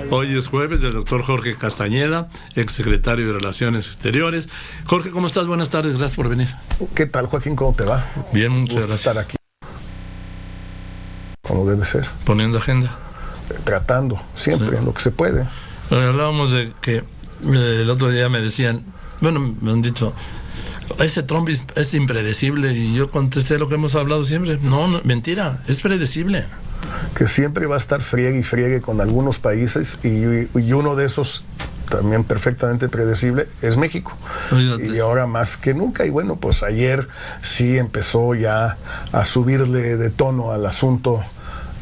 Hoy es jueves del doctor Jorge Castañeda, exsecretario de Relaciones Exteriores. Jorge, ¿cómo estás? Buenas tardes, gracias por venir. ¿Qué tal, Joaquín? ¿Cómo te va? Bien, muchas gracias. Estar aquí, como debe ser. Poniendo agenda. Tratando, siempre, lo que se puede. Hablábamos de que el otro día me decían, bueno, me han dicho, ese Trump es impredecible, y yo contesté lo que hemos hablado siempre. No, mentira, es predecible. Que siempre va a estar friegue y friegue con algunos países, y uno de esos también perfectamente predecible es México. Y ahora más que nunca. Y bueno, pues ayer sí empezó ya a subirle de tono al asunto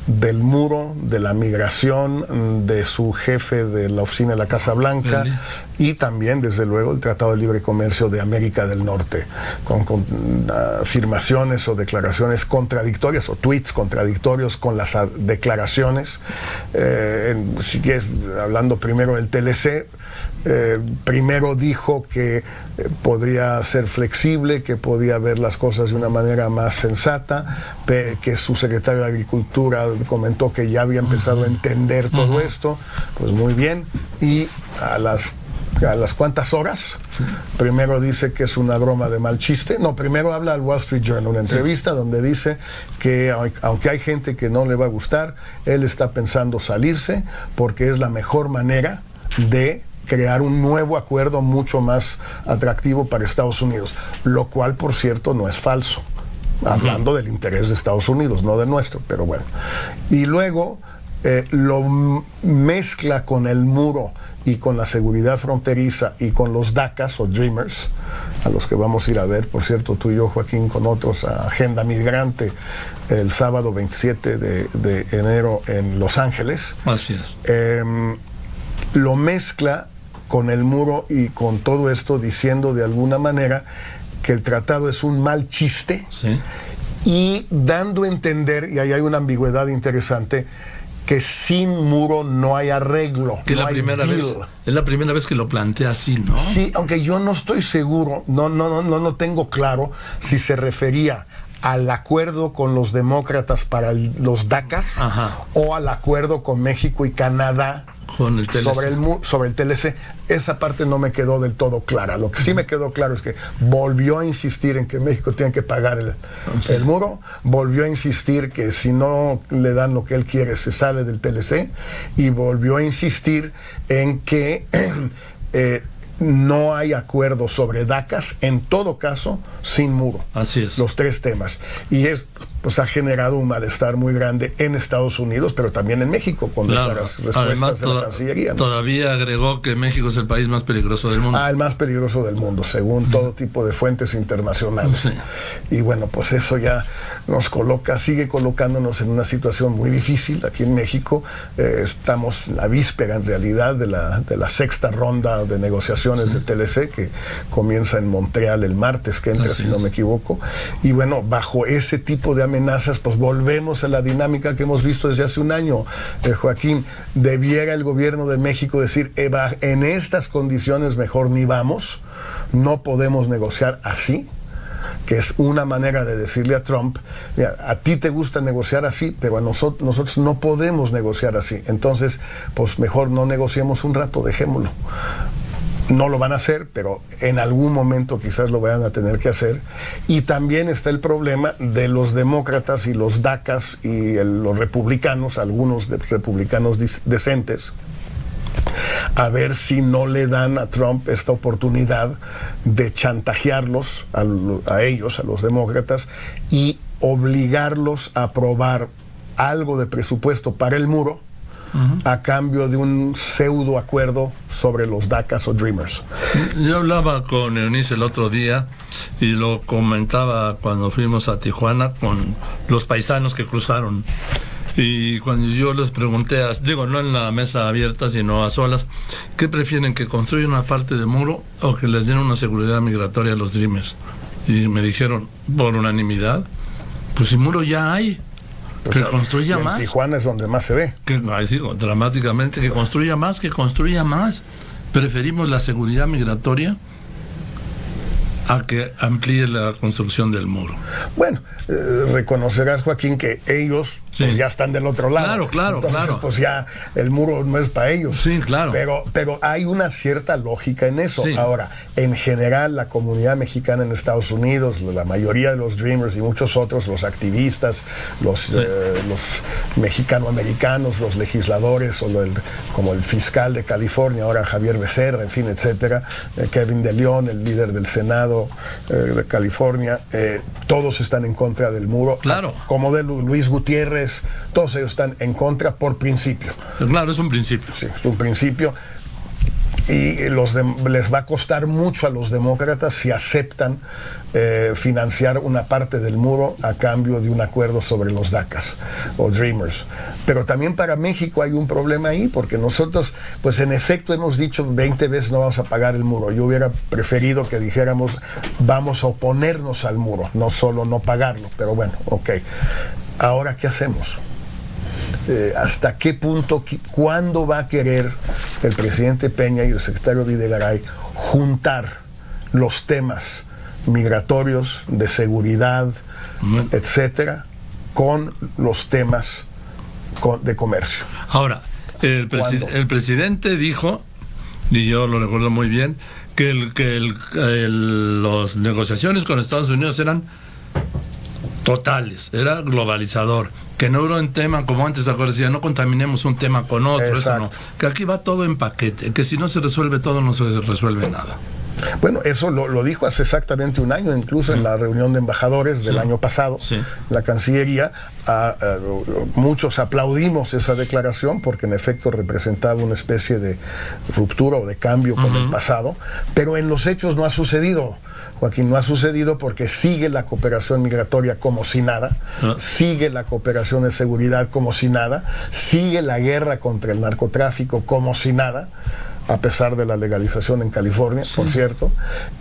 del muro, de la migración, de su jefe de la oficina de la Casa Blanca, y también, desde luego, el Tratado de Libre Comercio de América del Norte, con afirmaciones o declaraciones contradictorias, o tweets contradictorios con las declaraciones. Si quieres, hablando primero del TLC, primero dijo que podía ser flexible, que podía ver las cosas de una manera más sensata, que su secretario de Agricultura comentó que ya había empezado a entender todo esto. Pues muy bien. Y a las cuantas horas, primero dice que es una broma de mal chiste. No, primero habla al Wall Street Journal, una entrevista donde dice que aunque hay gente que no le va a gustar, él está pensando salirse porque es la mejor manera de crear un nuevo acuerdo mucho más atractivo para Estados Unidos, lo cual, por cierto, no es falso, hablando del interés de Estados Unidos, no del nuestro, pero bueno. Y luego lo mezcla con el muro y con la seguridad fronteriza y con los DACAs o Dreamers, a los que vamos a ir a ver, por cierto, tú y yo, Joaquín, con otros, a Agenda Migrante el sábado 27 de enero en Los Ángeles. Así es. Lo mezcla con el muro y con todo esto, diciendo de alguna manera que el tratado es un mal chiste, sí, y dando a entender, y ahí hay una ambigüedad interesante, que sin muro no hay arreglo. Que no es la primera vez que lo plantea así, ¿no? Sí, aunque yo no estoy seguro, no tengo claro si se refería al acuerdo con los demócratas para los DACAs, o al acuerdo con México y Canadá con el TLC. sobre el TLC. Esa parte no me quedó del todo clara. Lo que sí me quedó claro es que volvió a insistir en que México tiene que pagar el muro, volvió a insistir que si no le dan lo que él quiere se sale del TLC, y volvió a insistir en que no hay acuerdo sobre DACAs, en todo caso, sin muro. Así es. Los tres temas. Y pues ha generado un malestar muy grande en Estados Unidos, pero también en México, con las respuestas. Además, de la Cancillería, ¿no? Todavía agregó que México es el país más peligroso del mundo. El más peligroso del mundo, según todo tipo de fuentes internacionales. Sí. Y bueno, pues eso ya nos sigue colocándonos en una situación muy difícil aquí en México. Estamos en la víspera, en realidad, de la sexta ronda de negociaciones de TLC, que comienza en Montreal el martes que entra, si no me equivoco. Y bueno, bajo ese tipo de amenazas, pues volvemos a la dinámica que hemos visto desde hace un año. Joaquín, debiera el gobierno de México decir, en estas condiciones mejor ni vamos, no podemos negociar así, que es una manera de decirle a Trump, mira, a ti te gusta negociar así, pero a nosotros no podemos negociar así. Entonces, pues mejor no negociemos un rato, dejémoslo. No lo van a hacer, pero en algún momento quizás lo vayan a tener que hacer. Y también está el problema de los demócratas y los DACAs y los republicanos, algunos republicanos decentes, a ver si no le dan a Trump esta oportunidad de chantajearlos a ellos, a los demócratas, y obligarlos a aprobar algo de presupuesto para el muro, a cambio de un pseudo acuerdo sobre los DACAs o Dreamers. Yo hablaba con Eunice el otro día y lo comentaba cuando fuimos a Tijuana con los paisanos que cruzaron. Y cuando yo les pregunté, no en la mesa abierta, sino a solas, ¿qué prefieren, que construyan una parte de muro o que les den una seguridad migratoria a los Dreamers? Y me dijeron, por unanimidad, pues si muro ya hay, que construya más. Tijuana es donde más se ve. Dramáticamente, que construya más. Preferimos la seguridad migratoria a que amplíe la construcción del muro. Bueno, reconocerás, Joaquín, que ellos pues ya están del otro lado. Claro. Entonces, pues ya el muro no es para ellos. Sí, claro. Pero hay una cierta lógica en eso. Sí. Ahora, en general, la comunidad mexicana en Estados Unidos, la mayoría de los Dreamers y muchos otros, los activistas, los mexicanoamericanos, los legisladores, como el fiscal de California, ahora Javier Becerra, en fin, etcétera, Kevin de León, el líder del Senado de California, todos están en contra del muro. Claro. Como de Luis Gutiérrez, todos ellos están en contra por principio. Claro, es un principio. Sí, es un principio. Y les va a costar mucho a los demócratas si aceptan financiar una parte del muro a cambio de un acuerdo sobre los DACAs o Dreamers. Pero también para México hay un problema ahí, porque nosotros, pues en efecto hemos dicho 20 veces no vamos a pagar el muro. Yo hubiera preferido que dijéramos vamos a oponernos al muro, no solo no pagarlo, pero bueno, ok. Ahora, ¿qué hacemos? ¿Hasta qué punto, cuándo va a querer el presidente Peña y el secretario Videgaray juntar los temas migratorios, de seguridad, etcétera, con los temas de comercio? Ahora, el presidente dijo, y yo lo recuerdo muy bien, que las negociaciones con Estados Unidos eran totales, era globalizador, que no era un tema como antes, decía, no contaminemos un tema con otro, eso no, que aquí va todo en paquete, que si no se resuelve todo, no se resuelve nada. Bueno, eso lo dijo hace exactamente un año, incluso en la reunión de embajadores del año pasado, la Cancillería. Muchos aplaudimos esa declaración porque en efecto representaba una especie de ruptura o de cambio con el pasado, pero en los hechos no ha sucedido, Joaquín, no ha sucedido porque sigue la cooperación migratoria como si nada, sigue la cooperación de seguridad como si nada, sigue la guerra contra el narcotráfico como si nada, a pesar de la legalización en California, por cierto,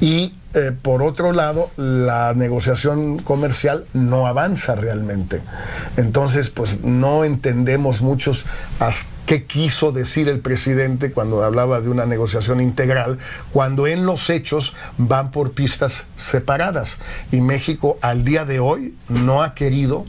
y por otro lado, la negociación comercial no avanza realmente. Entonces, pues no entendemos muchos qué quiso decir el presidente cuando hablaba de una negociación integral, cuando en los hechos van por pistas separadas. Y México al día de hoy no ha querido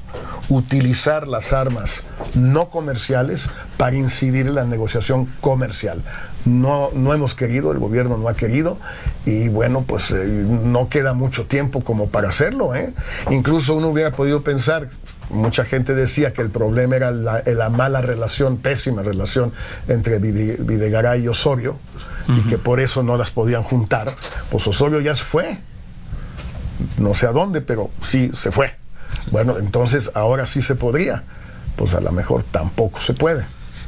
utilizar las armas no comerciales para incidir en la negociación comercial. No hemos querido, el gobierno no ha querido, y bueno, pues no queda mucho tiempo como para hacerlo, ¿eh? Incluso uno hubiera podido pensar, mucha gente decía que el problema era la mala relación, pésima relación entre Videgaray y Osorio, y que por eso no las podían juntar. Pues Osorio ya se fue, no sé a dónde, pero sí se fue. Bueno, entonces ahora sí se podría, pues a lo mejor tampoco se puede.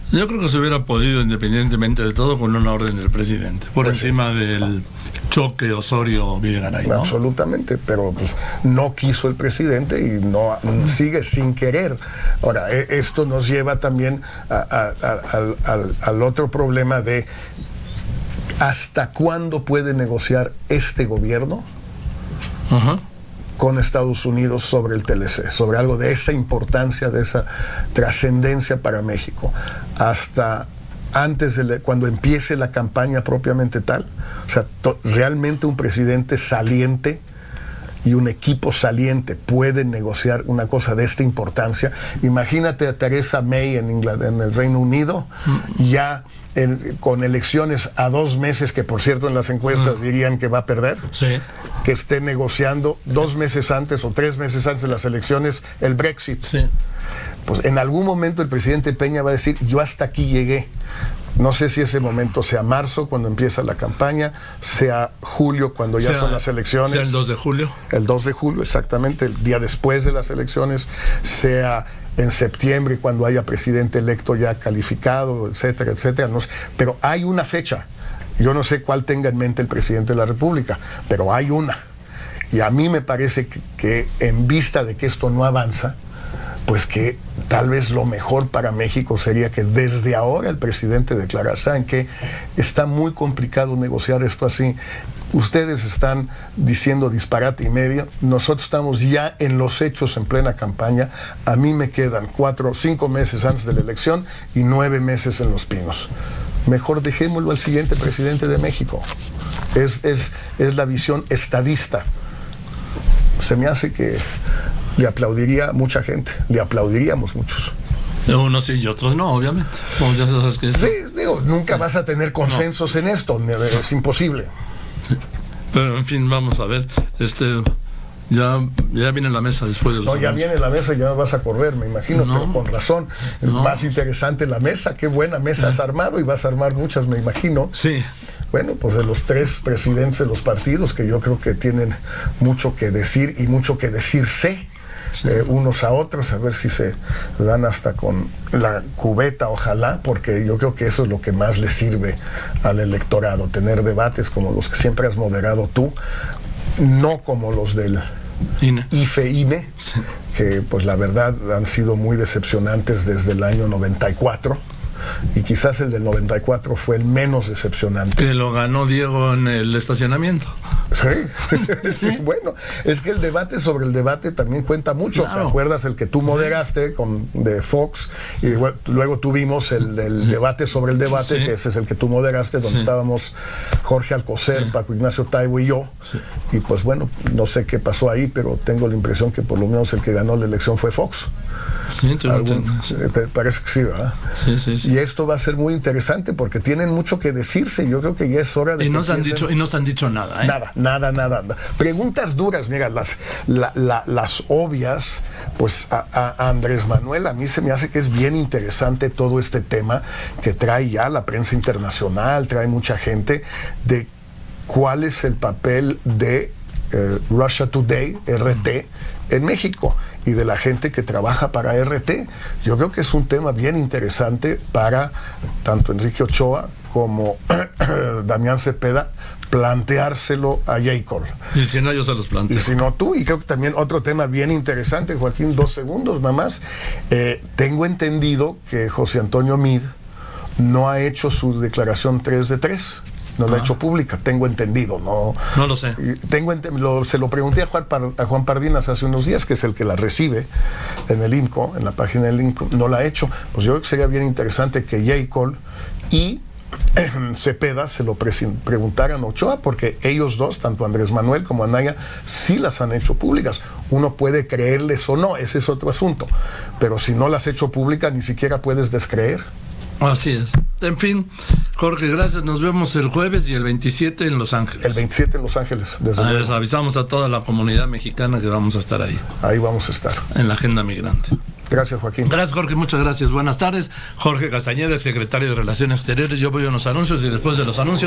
Yo creo que se hubiera podido, independientemente de todo, con una orden del presidente, por encima del choque Osorio-Videgaray, ¿no? Absolutamente, pero pues no quiso el presidente y no sigue sin querer. Ahora, esto nos lleva también al otro problema de ¿hasta cuándo puede negociar este gobierno con Estados Unidos sobre el TLC, sobre algo de esa importancia, de esa trascendencia para México? Hasta antes cuando empiece la campaña propiamente tal. O sea, realmente un presidente saliente y un equipo saliente puede negociar una cosa de esta importancia. Imagínate a Theresa May en el Reino Unido, ya con elecciones a 2 meses, que por cierto en las encuestas dirían que va a perder, que esté negociando 2 meses antes o 3 meses antes de las elecciones el Brexit. Pues en algún momento el presidente Peña va a decir, yo hasta aquí llegué. No sé si ese momento sea marzo, cuando empieza la campaña, sea julio, cuando ya son las elecciones. Sea el 2 de julio. El 2 de julio, exactamente, el día después de las elecciones, sea en septiembre, cuando haya presidente electo ya calificado, etcétera, etcétera. No sé, pero hay una fecha. Yo no sé cuál tenga en mente el presidente de la República, pero hay una. Y a mí me parece que en vista de que esto no avanza, pues que tal vez lo mejor para México sería que desde ahora el presidente declarara, ¿saben qué? Está muy complicado negociar esto así. Ustedes están diciendo disparate y medio. Nosotros estamos ya en los hechos en plena campaña. A mí me quedan 4 o 5 meses antes de la elección y 9 meses en Los Pinos. Mejor dejémoslo al siguiente presidente de México. Es la visión estadista. Se me hace que le aplaudiría mucha gente, le aplaudiríamos muchos. Unos sí y otros no, obviamente. Pues ya sabes que sí, digo, nunca vas a tener consensos en esto, es imposible. Sí. Pero en fin, vamos a ver. Ya viene la mesa después de los ya viene la mesa y ya vas a correr, me imagino, pero con razón. Más interesante la mesa, qué buena mesa has armado, y vas a armar muchas, me imagino. Sí. Bueno, pues de los 3 presidentes de los partidos, que yo creo que tienen mucho que decir y mucho que decirse. Sí. Unos a otros, a ver si se dan hasta con la cubeta, ojalá, porque yo creo que eso es lo que más le sirve al electorado, tener debates como los que siempre has moderado tú, no como los del IFE-INE, sí. Que pues la verdad han sido muy decepcionantes desde el año 94. Y quizás el del 94 fue el menos decepcionante. Que lo ganó Diego en el estacionamiento. Sí. Sí. Bueno, es que el debate sobre el debate también cuenta mucho. Claro. ¿Te acuerdas el que tú moderaste de Fox? Y luego tuvimos el debate sobre el debate, que ese es el que tú moderaste, donde estábamos Jorge Alcocer, Paco Ignacio Taibo y yo. Sí. Y pues bueno, no sé qué pasó ahí, pero tengo la impresión que por lo menos el que ganó la elección fue Fox. Sí, ¿Te parece que sí, verdad? Sí. Y esto va a ser muy interesante porque tienen mucho que decirse. Yo creo que ya es hora de... Y no se han dicho nada, ¿eh? Nada. Preguntas duras, mira, las obvias, pues a Andrés Manuel, a mí se me hace que es bien interesante todo este tema que trae ya la prensa internacional, trae mucha gente, de cuál es el papel de Russia Today, RT, en México, y de la gente que trabaja para RT. Yo creo que es un tema bien interesante para tanto Enrique Ochoa como Damián Cepeda planteárselo a Jacob. Y si no, yo se los planteo. Y si no, tú. Y creo que también otro tema bien interesante, Joaquín, 2 segundos nada más. Tengo entendido que José Antonio Meade no ha hecho su declaración 3 de 3. No la ha hecho pública, tengo entendido. No lo sé. Se lo pregunté a Juan Pardinas hace unos días, que es el que la recibe en el INCO, en la página del INCO. No la ha hecho. Pues yo creo que sería bien interesante que J. Cole y Cepeda se lo preguntaran a Ochoa, porque ellos dos, tanto Andrés Manuel como Anaya, sí las han hecho públicas. Uno puede creerles o no, ese es otro asunto. Pero si no las has hecho públicas, ni siquiera puedes descreer. Así es. En fin, Jorge, gracias. Nos vemos el jueves y el 27 en Los Ángeles. El 27 en Los Ángeles. Les avisamos a toda la comunidad mexicana que vamos a estar ahí. Ahí vamos a estar. En la agenda migrante. Gracias, Joaquín. Gracias, Jorge. Muchas gracias. Buenas tardes. Jorge Castañeda, secretario de Relaciones Exteriores. Yo voy a unos anuncios y después de los anuncios